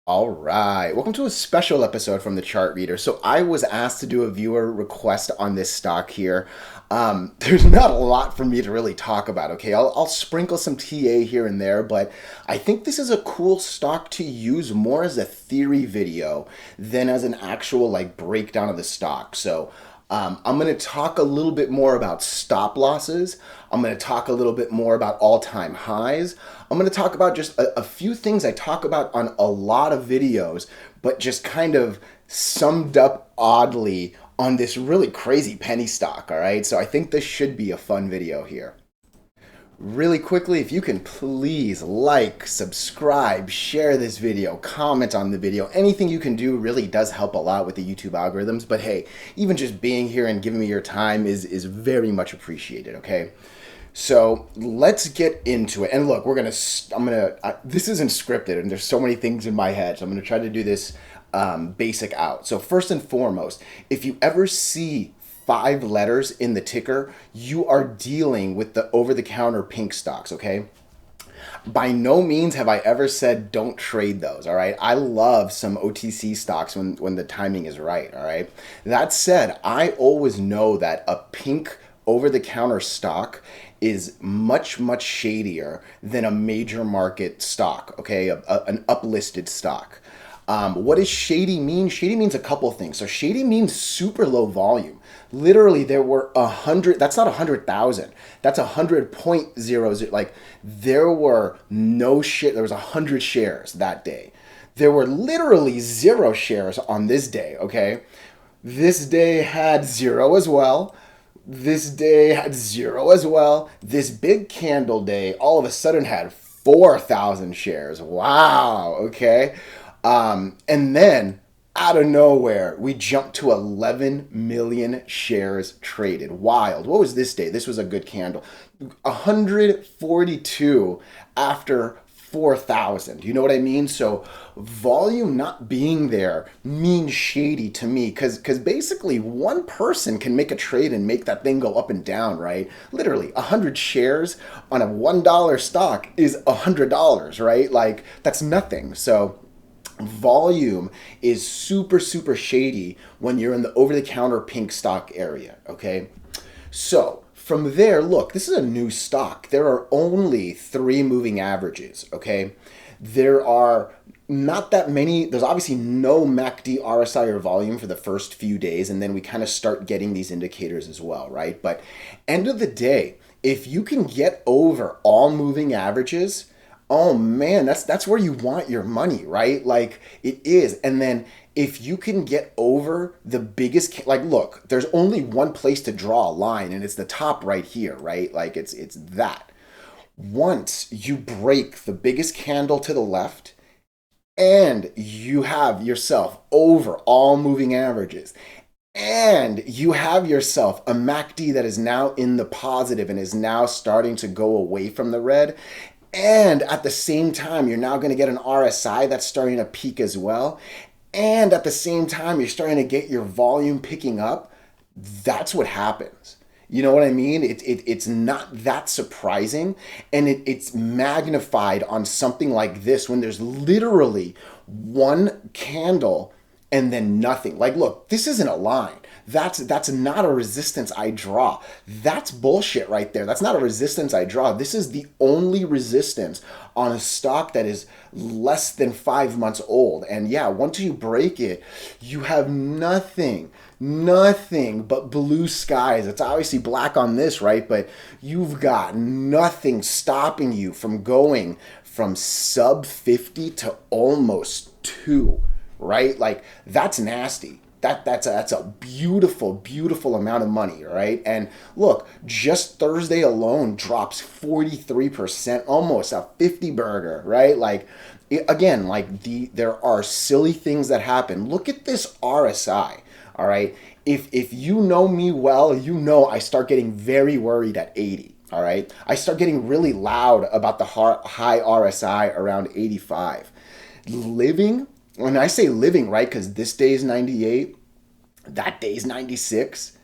All right. Welcome to a special episode from the Chart Reader. So I was asked to do a viewer request on this stock here. There's not a lot for me to really talk about, okay? I'll sprinkle some TA here and there, but I think this is a cool stock to use more as a theory video than as an actual like breakdown of the stock. So I'm going to talk a little bit more about stop losses. I'm going to talk a little bit more about all-time highs. I'm going to talk about just a few things I talk about on a lot of videos, but just kind of summed up oddly on this really crazy penny stock, all right? So I think this should be a fun video here. Really quickly, if you can please like, subscribe, share this video, comment on the video. Anything you can do really does help a lot with the YouTube algorithms. But hey, even just being here and giving me your time is very much appreciated, okay? So let's get into it. And look, this isn't scripted and there's so many things in my head. So I'm gonna try to do this basic out. So first and foremost, if you ever see 5 letters in the ticker, you are dealing with the over-the-counter pink stocks, okay? By no means have I ever said don't trade those, all right? I love some OTC stocks when the timing is right, all right? That said, I always know that a pink over-the-counter stock is much, much shadier than a major market stock, okay? An uplisted stock. What does shady mean? Shady means a couple things. So shady means super low volume. Literally, there were 100. That's not 100,000. That's 100.00. Like there were no shit. There was 100 shares that day. There were literally 0 shares on this day. Okay, this day had 0 as well. This day had 0 as well. This big candle day all of a sudden had 4,000 shares. Wow. Okay. And then out of nowhere, we jumped to 11 million shares traded. Wild. What was this day? This was a good candle. 142 after 4,000. You know what I mean? So volume not being there means shady to me because basically one person can make a trade and make that thing go up and down, right? Literally 100 shares on a $1 stock is $100, right? Like that's nothing. So volume is super, super shady when you're in the over-the-counter pink stock area, okay? So from there, look, this is a new stock. There are only 3 moving averages, okay? There are not that many. There's obviously no MACD, RSI, or volume for the first few days, and then we kind of start getting these indicators as well, right? But end of the day, if you can get over all moving averages, oh man, that's where you want your money, right? Like it is. And then if you can get over the biggest, like look, there's only one place to draw a line and it's the top right here, right? Like it's that. Once you break the biggest candle to the left and you have yourself over all moving averages and you have yourself a MACD that is now in the positive and is now starting to go away from the red, and at the same time, you're now going to get an RSI that's starting to peak as well. And at the same time, you're starting to get your volume picking up. That's what happens. You know what I mean? It's not that surprising. And it's magnified on something like this when there's literally one candle and then nothing. Like, look, this isn't a line. That's not a resistance I draw. That's bullshit right there. That's not a resistance I draw. This is the only resistance on a stock that is less than 5 months old. And yeah, once you break it, you have nothing but blue skies. It's obviously black on this, right? But you've got nothing stopping you from going from sub 50 to almost 2, right? Like that's nasty. That's a beautiful, beautiful amount of money, right? And look, just Thursday alone drops 43%, almost a 50 burger, right? Like again, like there are silly things that happen. Look at this RSI, all right? If you know me well, you know I start getting very worried at 80. All right, I start getting really loud about the high RSI around 85. Living, when I say living, right, because this day is 98, that day is 96.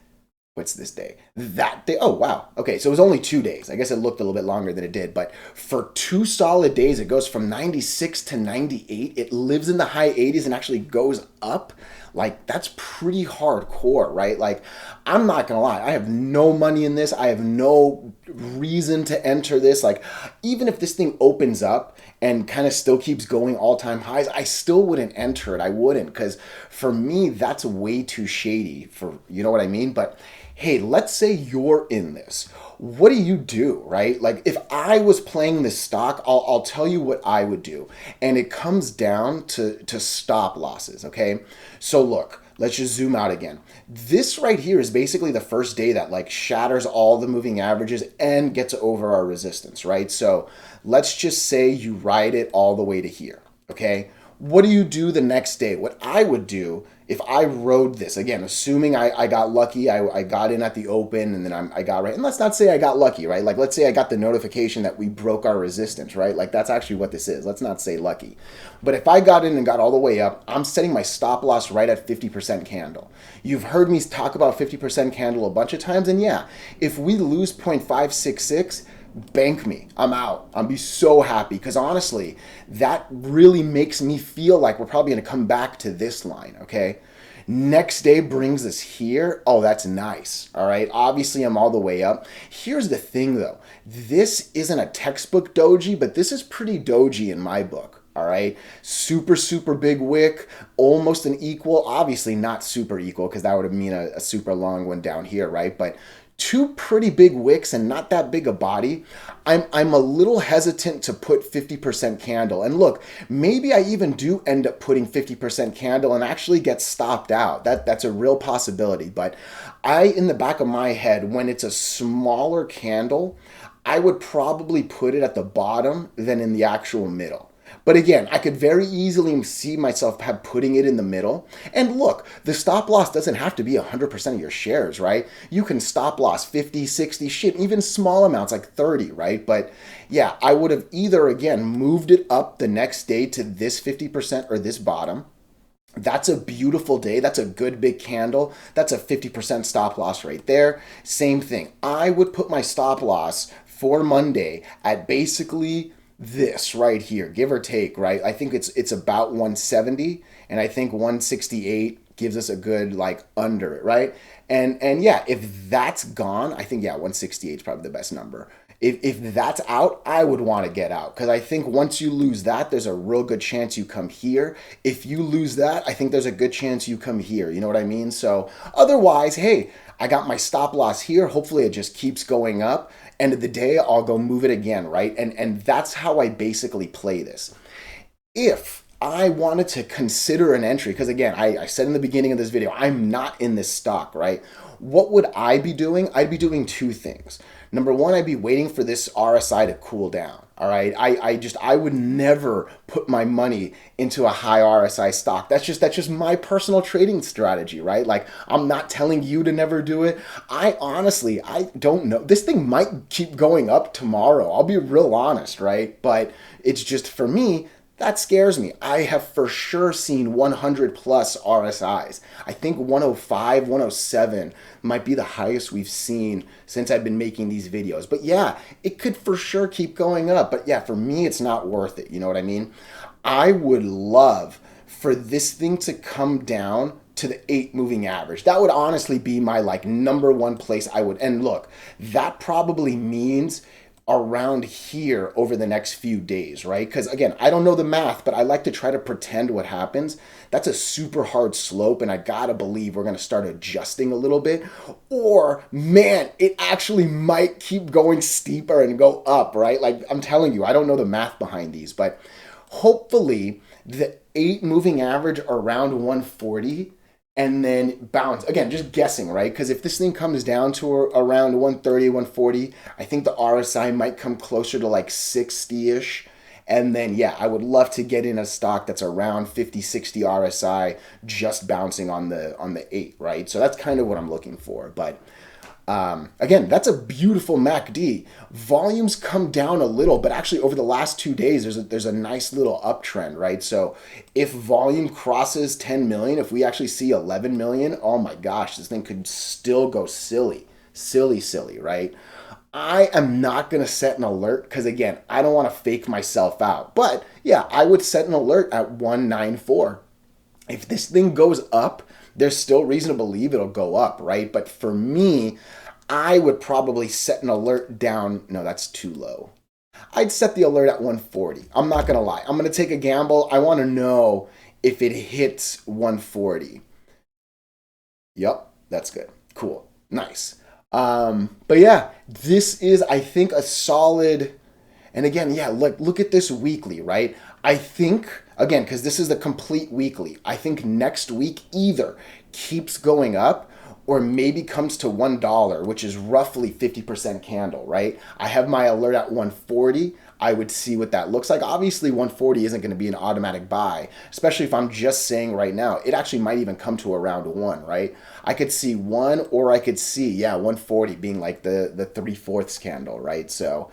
What's this day? That day. Oh, wow. Okay, so it was only 2 days. I guess it looked a little bit longer than it did, but for 2 solid days, it goes from 96 to 98. It lives in the high 80s and actually goes up. Like, that's pretty hardcore, right? Like, I'm not gonna lie, I have no money in this. I have no reason to enter this. Like, even if this thing opens up and kind of still keeps going all-time highs, I still wouldn't enter it. I wouldn't, because for me, that's way too shady for, you know what I mean? But hey, let's say you're in this. What do you do, right? Like, if I was playing this stock, I'll tell you what I would do. And it comes down to stop losses, okay? So look, let's just zoom out again. This right here is basically the first day that like shatters all the moving averages and gets over our resistance, right? So let's just say you ride it all the way to here, okay? What do you do the next day? What I would do if I rode this, again, assuming I got lucky, I got in at the open and then I got right. And let's not say I got lucky, right? Like, let's say I got the notification that we broke our resistance, right? Like, that's actually what this is. Let's not say lucky. But if I got in and got all the way up, I'm setting my stop loss right at 50% candle. You've heard me talk about 50% candle a bunch of times. And yeah, if we lose 0.566, bank me. I'm out. I'll be so happy because honestly, that really makes me feel like we're probably going to come back to this line, okay? Next day brings us here. Oh, that's nice. All right. Obviously, I'm all the way up. Here's the thing, though. This isn't a textbook doji, but this is pretty doji in my book. All right. Super, super big wick, almost an equal. Obviously, not super equal because that would mean a super long one down here, right? But two pretty big wicks and not that big a body. I'm a little hesitant to put 50% candle. And look, maybe I even do end up putting 50% candle and actually get stopped out. That's a real possibility. But in the back of my head, when it's a smaller candle, I would probably put it at the bottom than in the actual middle. But again, I could very easily see myself putting it in the middle. And look, the stop loss doesn't have to be 100% of your shares, right? You can stop loss 50, 60, shit, even small amounts like 30, right? But yeah, I would have either, again, moved it up the next day to this 50% or this bottom. That's a beautiful day. That's a good big candle. That's a 50% stop loss right there. Same thing. I would put my stop loss for Monday at basically this right here, give or take, right? I think it's about 170, and I think 168 gives us a good like under it, right? And yeah, if that's gone, I think yeah, 168 is probably the best number. If that's out, I would want to get out because I think once you lose that, there's a real good chance you come here. If you lose that, I think there's a good chance you come here. You know what I mean? So otherwise, hey, I got my stop loss here. Hopefully it just keeps going up. End of the day, I'll go move it again, right? And that's how I basically play this. If I wanted to consider an entry, because again, I said in the beginning of this video, I'm not in this stock, right? What would I be doing? I'd be doing two things. Number one, I'd be waiting for this RSI to cool down. All right. I would never put my money into a high RSI stock. That's just my personal trading strategy, right? Like, I'm not telling you to never do it. I don't know. This thing might keep going up tomorrow. I'll be real honest, right? But it's just for me, that scares me. I have for sure seen 100 plus RSIs. I think 105, 107 might be the highest we've seen since I've been making these videos. But yeah, it could for sure keep going up. But yeah, for me, it's not worth it. You know what I mean? I would love for this thing to come down to the 8 moving average. That would honestly be my like number one place I would. And look, that probably means around here over the next few days, right? Because again, I don't know the math, but I like to try to pretend what happens. That's a super hard slope, and I gotta believe we're gonna start adjusting a little bit. Or, man, it actually might keep going steeper and go up, right? Like, I'm telling you, I don't know the math behind these, but hopefully the 8 moving average around 140 and then bounce. Again, just guessing, right? Because if this thing comes down to around 130, 140, I think the RSI might come closer to like 60-ish. And then, yeah, I would love to get in a stock that's around 50, 60 RSI, just bouncing on the 8, right? So that's kind of what I'm looking for. But Again, that's a beautiful MACD. Volumes come down a little, but actually over the last 2 days, there's a nice little uptrend, right? So if volume crosses 10 million, if we actually see 11 million, oh my gosh, this thing could still go silly, silly, silly, right? I am not going to set an alert because, again, I don't want to fake myself out. But yeah, I would set an alert at 194. If this thing goes up, there's still reason to believe it'll go up, right? But for me, I would probably set an alert down. No, that's too low. I'd set the alert at 140. I'm not going to lie. I'm going to take a gamble. I want to know if it hits 140. Yep, that's good. Cool. Nice. But yeah, this is, I think, a solid. And again, yeah, look at this weekly, right? I think, again, because this is the complete weekly, I think next week either keeps going up or maybe comes to $1, which is roughly 50% candle, right? I have my alert at 140. I would see what that looks like. Obviously, 140 isn't going to be an automatic buy, especially if I'm just saying right now. It actually might even come to around 1, right? I could see 1 or I could see, yeah, 140 being like the 3/4 candle, right? So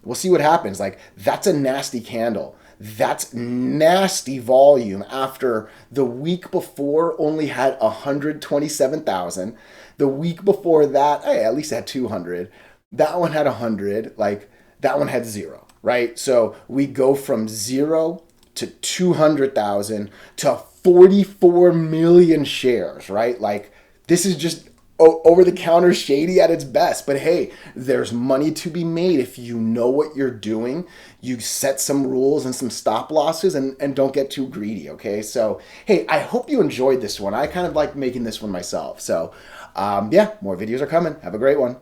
we'll see what happens. Like, that's a nasty candle. That's nasty volume after the week before only had 127,000. The week before that, hey, at least it had 200. That one had 100. Like, that one had 0, right? So we go from 0 to 200,000 to 44 million shares, right? Like, this is just over the counter shady at its best. But hey, there's money to be made if you know what you're doing. You set some rules and some stop losses and don't get too greedy, okay? So hey, I hope you enjoyed this one. I kind of like making this one myself. So yeah, more videos are coming. Have a great one.